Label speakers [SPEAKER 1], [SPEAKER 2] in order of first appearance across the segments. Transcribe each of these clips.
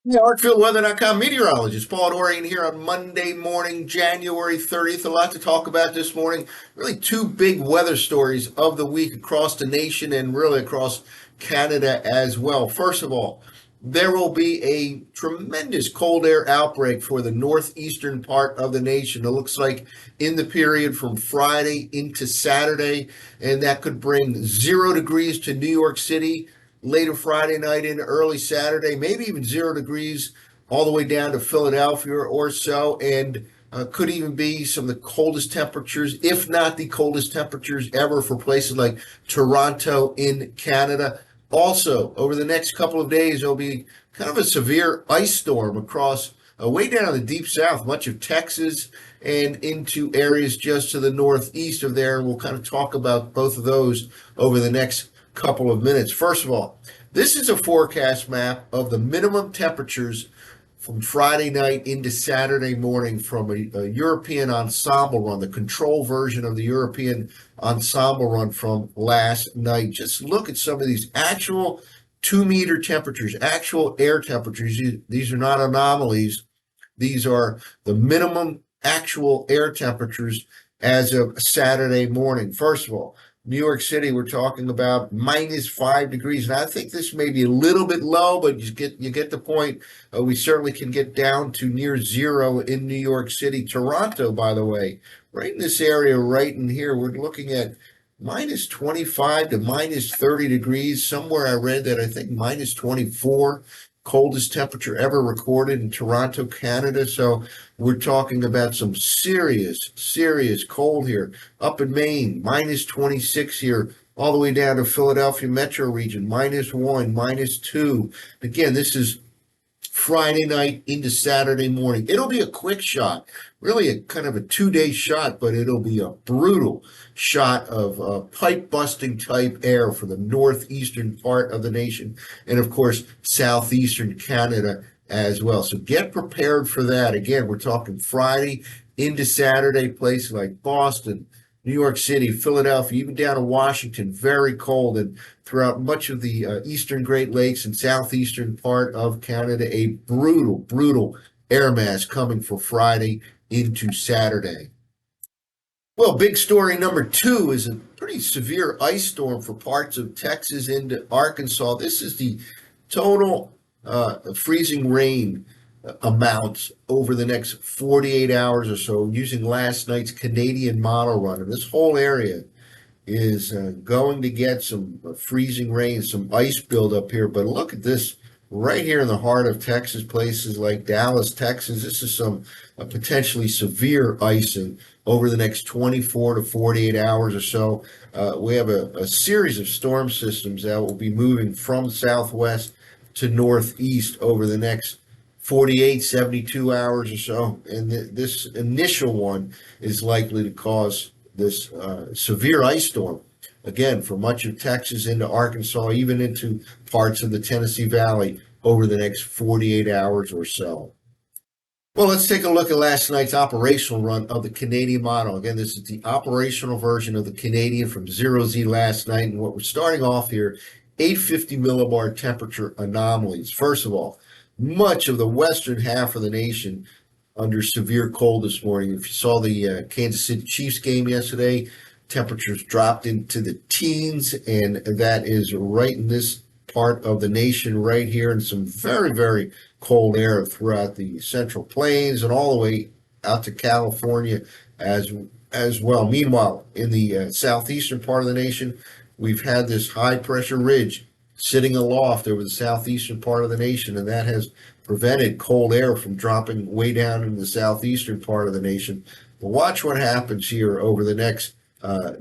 [SPEAKER 1] Yeah, ArcfieldWeather.com meteorologist Paul Dorian here on Monday morning, January 30th. A lot to talk about this morning. Really, two big weather stories of the week across the nation and really across Canada as well. First of all, there will be a tremendous cold air outbreak for the northeastern part of the nation. It looks like in the period from Friday into Saturday, and that could bring 0 degrees to New York City later Friday night into early Saturday, maybe even 0 degrees all the way down to Philadelphia or so, and could even be some of the coldest temperatures, if not the coldest temperatures ever for places like Toronto in Canada. Also, over the next couple of days, there'll be kind of a severe ice storm across way down in the deep south, much of Texas, and into areas just to the northeast of there. And we'll kind of talk about both of those over the next couple of minutes. First of all, this is a forecast map of the minimum temperatures from Friday night into Saturday morning from a European ensemble run, the control version of the European ensemble run from last night. Just look at some of these actual 2 meter temperatures, actual air temperatures. These are not anomalies. These are the minimum actual air temperatures as of Saturday morning. First of all, New York City, we're talking about -5 degrees, and I think this may be a little bit low, but you get the point. We certainly can get down to near zero in New York City. Toronto, by the way, right in this area, right in here, we're looking at -25 to -30 degrees. Somewhere I read that I think -24 coldest temperature ever recorded in Toronto, Canada. So we're talking about some serious, serious cold here. Up in Maine, -26 here, all the way down to Philadelphia metro region, -1, -2. Again, this is Friday night into Saturday morning. It'll be a quick shot, really a kind of a 2 day shot, but it'll be a brutal shot of pipe busting type air for the northeastern part of the nation and, of course, southeastern Canada as well. So get prepared for that. Again, we're talking Friday into Saturday, places like Boston, New York City, Philadelphia, even down to Washington, very cold, and throughout much of the eastern Great Lakes and southeastern part of Canada, a brutal, brutal air mass coming for Friday into Saturday. Well, big story number two is a pretty severe ice storm for parts of Texas into Arkansas. This is the total freezing rain amount over the next 48 hours or so using last night's Canadian model run. And this whole area is going to get some freezing rain, some ice buildup here. But look at this right here in the heart of Texas, places like Dallas, Texas. This is some potentially severe icing over the next 24 to 48 hours or so. We have a series of storm systems that will be moving from southwest to northeast over the next 48, 72 hours or so. And this initial one is likely to cause this severe ice storm, again, for much of Texas into Arkansas, even into parts of the Tennessee Valley over the next 48 hours or so. Well, let's take a look at last night's operational run of the Canadian model. Again, this is the operational version of the Canadian from 0Z last night. And what we're starting off here, 850 millibar temperature anomalies. First of all, much of the western half of the nation under severe cold this morning. If you saw the Kansas City Chiefs game yesterday, temperatures dropped into the teens, and that is right in this part of the nation right here, and some very, very cold air throughout the Central Plains and all the way out to California as well. Meanwhile, in the southeastern part of the nation, we've had this high pressure ridge sitting aloft over the southeastern part of the nation, and that has prevented cold air from dropping way down in the southeastern part of the nation. But watch what happens here over the next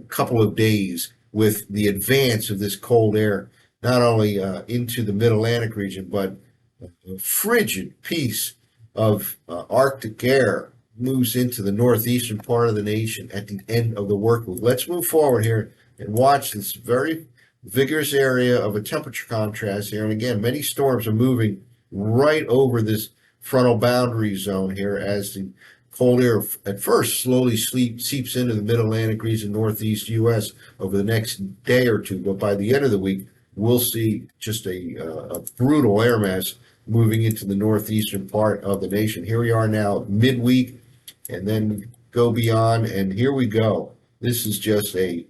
[SPEAKER 1] couple of days with the advance of this cold air, not only into the mid-Atlantic region, but a frigid piece of Arctic air moves into the northeastern part of the nation at the end of the work week. Let's move forward here and watch this very vigorous area of a temperature contrast here. And again, many storms are moving right over this frontal boundary zone here as the cold air at first slowly seeps into the mid-Atlantic region, northeast U.S. over the next day or two. But by the end of the week, we'll see just a brutal air mass moving into the northeastern part of the nation. Here we are now, midweek, and then go beyond, and here we go. This is just a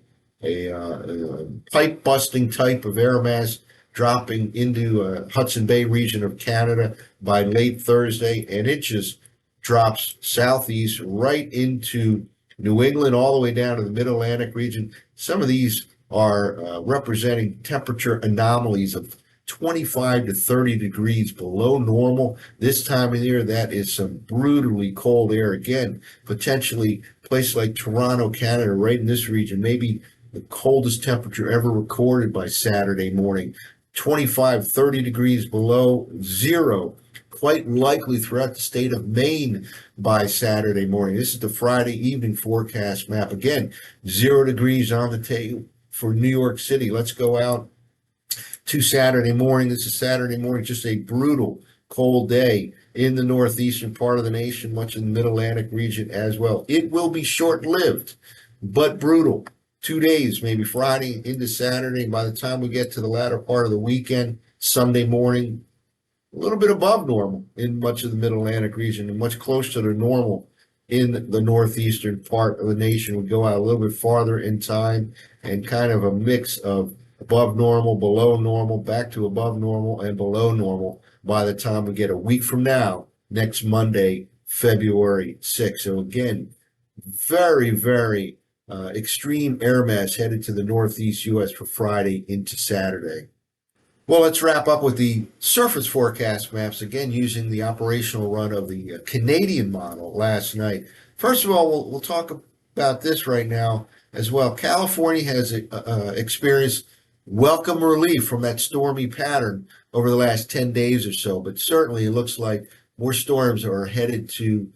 [SPEAKER 1] pipe busting type of air mass dropping into Hudson Bay region of Canada by late Thursday, and it just drops southeast right into New England, all the way down to the Mid-Atlantic region. Some of these are representing temperature anomalies of 25 to 30 degrees below normal. This time of year, that is some brutally cold air. Again, potentially a place like Toronto, Canada, right in this region, maybe the coldest temperature ever recorded by Saturday morning. 25, 30 degrees below zero, quite likely throughout the state of Maine by Saturday morning. This is the Friday evening forecast map. Again, 0 degrees on the table for New York City. Let's go out to Saturday morning. This is Saturday morning, just a brutal cold day in the northeastern part of the nation, much of the Mid-Atlantic region as well. It will be short-lived, but brutal. 2 days, maybe Friday into Saturday. By the time we get to the latter part of the weekend, Sunday morning, a little bit above normal in much of the Mid-Atlantic region and much closer to normal in the northeastern part of the nation. We go out a little bit farther in time and kind of a mix of above normal, below normal, back to above normal and below normal by the time we get a week from now, next Monday, February 6th. So again, very, very extreme air mass headed to the northeast U.S. for Friday into Saturday. Well, let's wrap up with the surface forecast maps, again, using the operational run of the Canadian model last night. First of all, we'll talk about this right now as well. California has experienced welcome relief from that stormy pattern over the last 10 days or so, but certainly it looks like more storms are headed to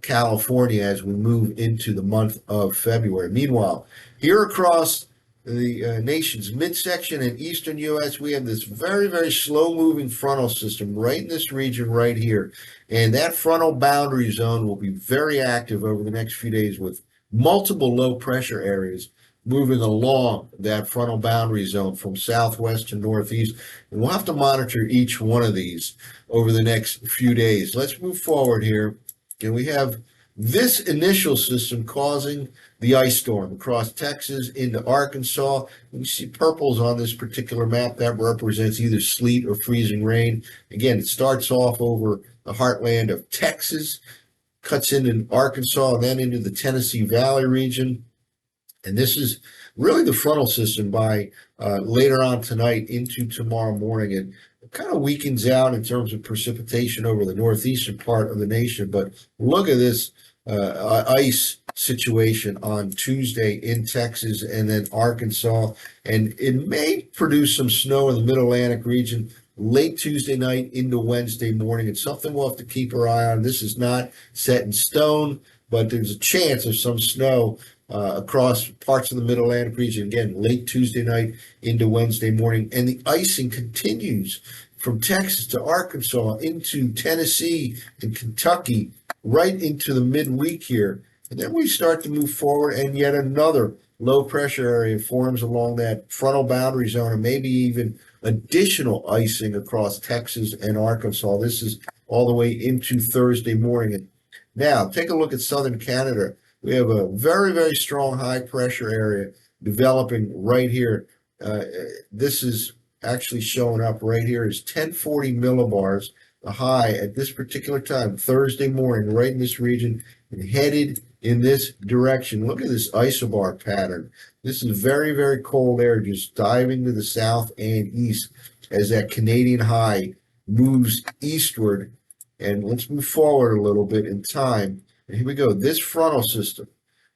[SPEAKER 1] California as we move into the month of February. Meanwhile, here across the nation's midsection and eastern U.S., we have this very, very slow-moving frontal system right in this region right here. And that frontal boundary zone will be very active over the next few days with multiple low-pressure areas moving along that frontal boundary zone from southwest to northeast. And we'll have to monitor each one of these over the next few days. Let's move forward here. And we have this initial system causing the ice storm across Texas into Arkansas. You see purples on this particular map. That represents either sleet or freezing rain. Again, it starts off over the heartland of Texas, cuts into Arkansas, and then into the Tennessee Valley region. And this is really the frontal system by later on tonight into tomorrow morning. And it kind of weakens out in terms of precipitation over the northeastern part of the nation. But look at this ice situation on Tuesday in Texas and then Arkansas. And it may produce some snow in the Mid-Atlantic region late Tuesday night into Wednesday morning. It's something we'll have to keep our eye on. This is not set in stone, but there's a chance of some snow across parts of the Mid-Atlantic region, again, late Tuesday night into Wednesday morning. And the icing continues from Texas to Arkansas into Tennessee and Kentucky, right into the midweek here. And then we start to move forward, and yet another low-pressure area forms along that frontal boundary zone, and maybe even additional icing across Texas and Arkansas. This is all the way into Thursday morning. And now, take a look at southern Canada. We have a very, very strong high-pressure area developing right here. This is actually showing up right here is 1040 millibars, the high at this particular time, Thursday morning, right in this region, and headed in this direction. Look at this isobar pattern. This is very, very cold air just diving to the south and east as that Canadian high moves eastward. And let's move forward a little bit in time. And here we go. This frontal system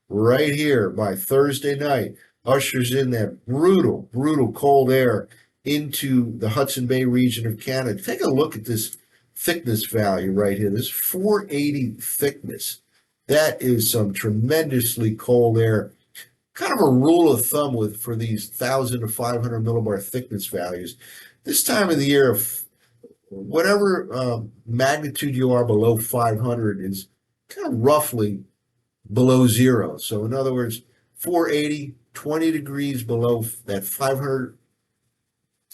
[SPEAKER 1] right here by Thursday night ushers in that brutal, brutal cold air into the Hudson Bay region of Canada. Take a look at this thickness value right here. This 480 thickness. That is some tremendously cold air. Kind of a rule of thumb for these 1,000 to 500 millibar thickness values. This time of the year, whatever magnitude you are below 500 is kind of roughly below zero. So in other words, 480, 20 degrees below that 500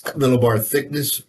[SPEAKER 1] millibar thickness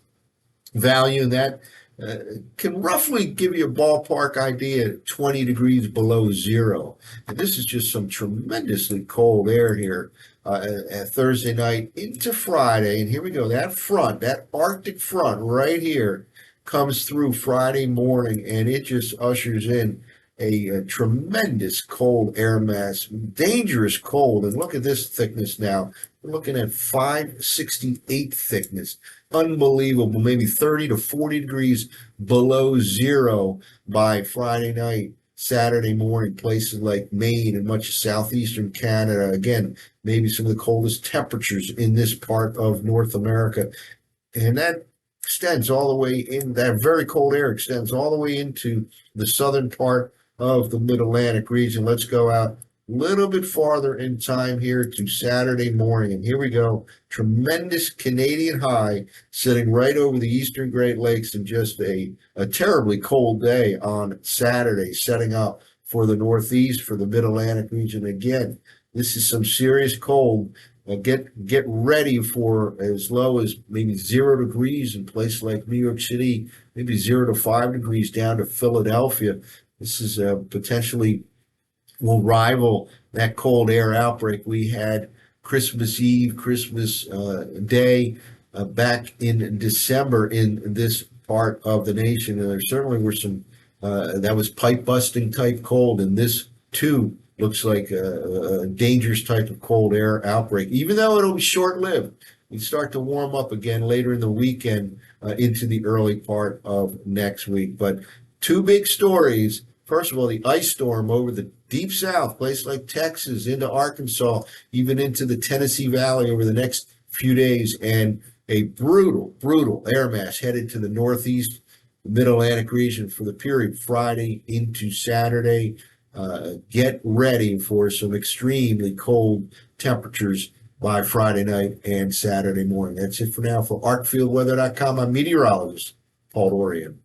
[SPEAKER 1] value, and that uh, can roughly give you a ballpark idea 20 degrees below zero. And this is just some tremendously cold air here at Thursday night into Friday. And here we go. That front, that Arctic front right here, comes through Friday morning, and it just ushers in a tremendous cold air mass, dangerous cold. And look at this thickness now. We're looking at 568 thickness. Unbelievable, maybe 30 to 40 degrees below zero by Friday night, Saturday morning, places like Maine and much of southeastern Canada. Again, maybe some of the coldest temperatures in this part of North America. And that extends all the way in, that very cold air extends all the way into the southern part of the mid-Atlantic region. Let's go out a little bit farther in time here to Saturday morning. And here we go. Tremendous Canadian high sitting right over the eastern Great Lakes, and just a terribly cold day on Saturday, setting up for the Northeast, for the mid-Atlantic region. Again, this is some serious cold. Get ready for as low as maybe 0 degrees in places like New York City, maybe 0 to 5 degrees down to Philadelphia. This is potentially will rival that cold air outbreak we had Christmas Eve, Christmas Day back in December in this part of the nation. And there certainly were some, that was pipe busting type cold, and this too looks like a dangerous type of cold air outbreak, even though it'll be short lived. We start to warm up again later in the weekend into the early part of next week. But two big stories. First of all, the ice storm over the deep south, place like Texas, into Arkansas, even into the Tennessee Valley over the next few days, and a brutal, brutal air mass headed to the northeast, mid-Atlantic region for the period Friday into Saturday. Get ready for some extremely cold temperatures by Friday night and Saturday morning. That's it for now. For ArcfieldWeather.com, I'm meteorologist Paul Dorian.